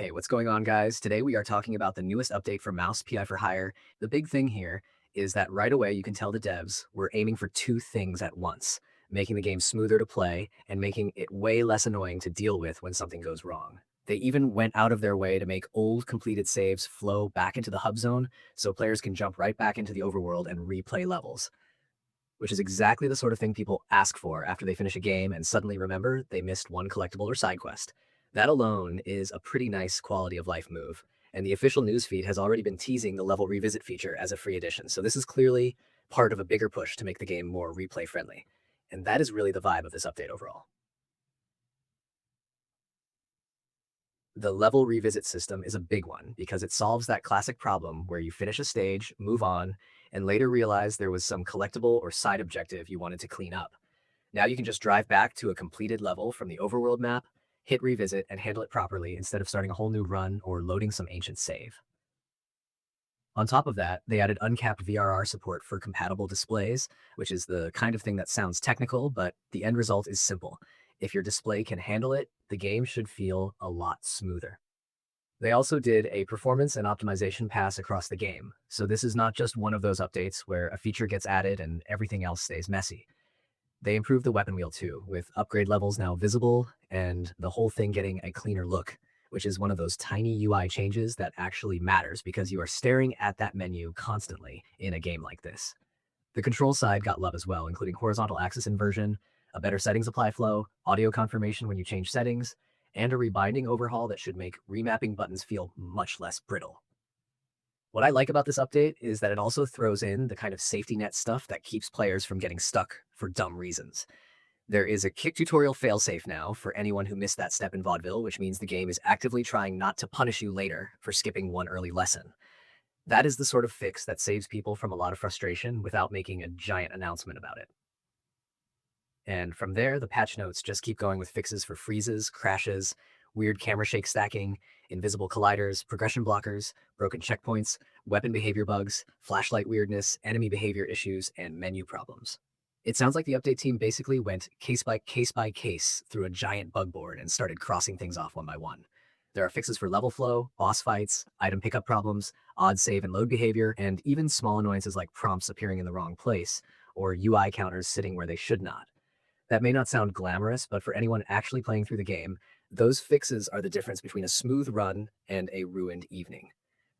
Hey, what's going on, guys? Today we are talking about the newest update for Mouse PI for Hire. The big thing here is that right away you can tell the devs were aiming for two things at once, making the game smoother to play and making it way less annoying to deal with when something goes wrong. They even went out of their way to make old completed saves flow back into the hub zone so players can jump right back into the overworld and replay levels, which is exactly the sort of thing people ask for after they finish a game and suddenly remember they missed one collectible or side quest. That alone is a pretty nice quality of life move, and the official newsfeed has already been teasing the level revisit feature as a free addition, so this is clearly part of a bigger push to make the game more replay friendly. And that is really the vibe of this update overall. The level revisit system is a big one because it solves that classic problem where you finish a stage, move on, and later realize there was some collectible or side objective you wanted to clean up. Now you can just drive back to a completed level from the overworld map, hit revisit, and handle it properly instead of starting a whole new run or loading some ancient save. On top of that, they added uncapped VRR support for compatible displays, which is the kind of thing that sounds technical, but the end result is simple. If your display can handle it, the game should feel a lot smoother. They also did a performance and optimization pass across the game, so this is not just one of those updates where a feature gets added and everything else stays messy. They improved the weapon wheel too, with upgrade levels now visible and the whole thing getting a cleaner look, which is one of those tiny UI changes that actually matters because you are staring at that menu constantly in a game like this. The control side got love as well, including horizontal axis inversion, a better settings apply flow, audio confirmation when you change settings, and a rebinding overhaul that should make remapping buttons feel much less brittle. What I like about this update is that it also throws in the kind of safety net stuff that keeps players from getting stuck for dumb reasons. There is a kick tutorial failsafe now for anyone who missed that step in vaudeville, which means the game is actively trying not to punish you later for skipping one early lesson. That is the sort of fix that saves people from a lot of frustration without making a giant announcement about it. And from there, the patch notes just keep going with fixes for freezes, crashes, weird camera shake stacking, invisible colliders, progression blockers, broken checkpoints, weapon behavior bugs, flashlight weirdness, enemy behavior issues, and menu problems. It sounds like the update team basically went case by case through a giant bug board and started crossing things off one by one. There are fixes for level flow, boss fights, item pickup problems, odd save and load behavior, and even small annoyances like prompts appearing in the wrong place or UI counters sitting where they should not. That may not sound glamorous, but for anyone actually playing through the game, those fixes are the difference between a smooth run and a ruined evening.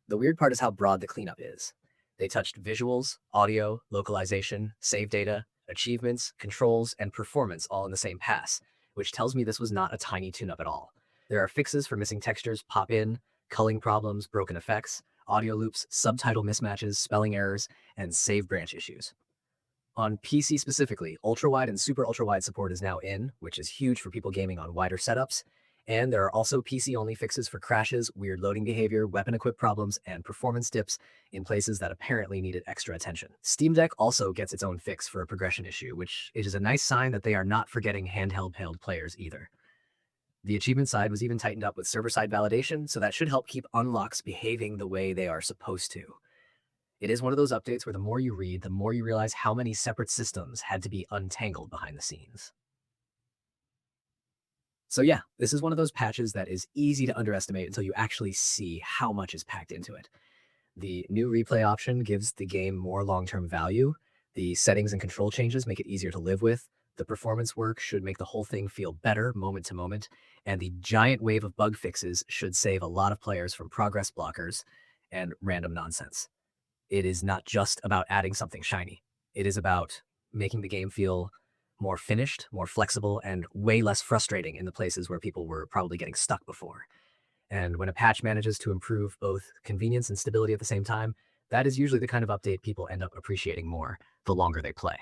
The weird part is how broad the cleanup is. They touched visuals, audio, localization, save data, achievements, controls, and performance all in the same pass, which tells me this was not a tiny tune-up at all. There are fixes for missing textures pop in, culling problems, broken effects, audio loops, subtitle mismatches, spelling errors, and save branch issues. On PC specifically, ultra-wide and super ultra-wide support is now in, which is huge for people gaming on wider setups. And there are also PC-only fixes for crashes, weird loading behavior, weapon equip problems, and performance dips in places that apparently needed extra attention. Steam Deck also gets its own fix for a progression issue, which is a nice sign that they are not forgetting handheld players either. The achievement side was even tightened up with server-side validation, so that should help keep unlocks behaving the way they are supposed to. It is one of those updates where the more you read, the more you realize how many separate systems had to be untangled behind the scenes. So yeah, this is one of those patches that is easy to underestimate until you actually see how much is packed into it. The new replay option gives the game more long-term value. The settings and control changes make it easier to live with. The performance work should make the whole thing feel better moment to moment. And the giant wave of bug fixes should save a lot of players from progress blockers and random nonsense. It is not just about adding something shiny. It is about making the game feel more finished, more flexible, and way less frustrating in the places where people were probably getting stuck before. And when a patch manages to improve both convenience and stability at the same time, that is usually the kind of update people end up appreciating more the longer they play.